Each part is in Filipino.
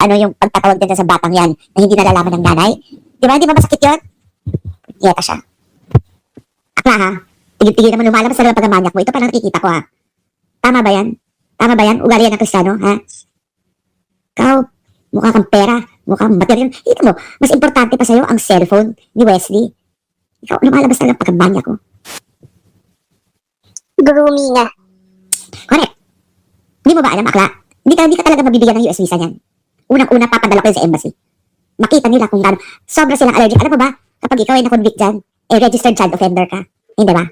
ano yung pagtatawag din sa batang yan na hindi nalalaman ng nanay. Di ba? Di ba masakit yun? Yeta siya. Akla ha? Tigil-tigil naman lumalabas sa pagkamanyak mo. Ito parang nakikita ko ha. Tama ba yan? Tama ba yan? Ugali yan ng Kristiyano, ha? Ikaw, mukha kang pera, mukhang material. Ito mo, mas importante pa sa'yo ang cellphone ni Wesley. Ikaw, lumalabas na lang pagkamanyak ko. Grooming na. Correct. Hindi mo ba alam, akla? Hindi ka talaga mabibigyan ng US visa niyan. Unang-una, papadala ko yun sa embassy. Makita nila kung gaano. Sobra silang allergic. Alam mo ba, kapag ikaw ay na-convict dyan, registered child offender ka. Hindi ba?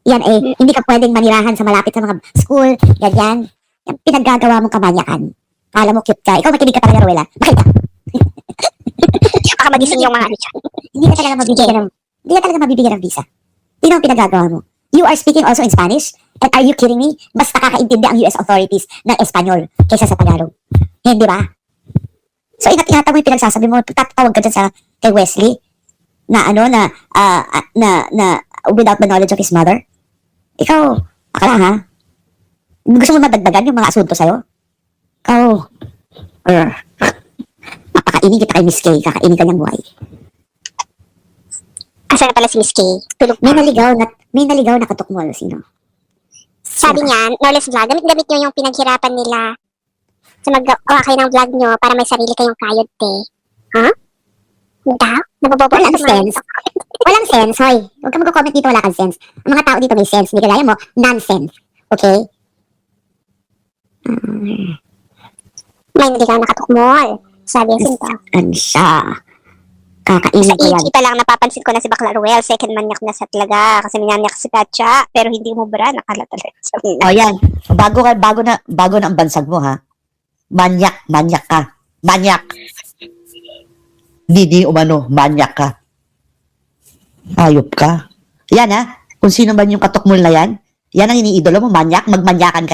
Yan hindi ka pwedeng manirahan sa malapit sa mga school, ganyan. Yan, pinaggagawa mong kamanyakan. Kala mo cute ka. Ikaw makinig ka talaga, Rowella. Bakit ka? Baka magising yung mga ano dyan. Hindi ka talaga mabibigyan ng visa. Tingnan ang pinagagawa mo. You are speaking also in Spanish? And are you kidding me? Mas nakakaintindi ang US authorities ng Espanyol kaysa sa Tagalog. Hindi ba? So, ingat-ingatan mo yung pinagsasabi mo. Tatawag ka dyan kay Wesley na without the knowledge of his mother. Ikaw, akala ha? Gusto mo madagdagan yung mga asunto sa'yo? Ikaw, mapakainin kita kay Miss Kay. Kakainin ka niyang buhay. Asa na pala si Miss K? Tulog May pa. naligaw na katukmol. Sino? Sabi niya, Knowledge Vlog, gamit nyo yung pinaghirapan nila sa magawa kayo ng vlog nyo para may sarili kayong kayod, te. Ha? Daw? Nababobo Walang sa mga- sense. Walang sense, hoy. Huwag ka mag-comment dito, wala kang sense. Ang mga tao dito may sense. Hindi kagaya mo, nonsense. Okay? May naligaw na katukmol. Sabi niya sinto. Ano siya? Sa Kakainin ko yan. EG pa lang napapansin ko na si Bakla Ruel, second manyak na sa talaga. Kasi minanyak si Katya, pero hindi mo bra, nakala talaga. Sabi O yan, bago na ang bansag mo ha. Manyak ka. Manyak. Hindi umano, manyak ka. Ayop ka. Yan ha, kung sino man yung katukmol na yan, yan ang iniidolo mo, manyak, magmanyakan ka.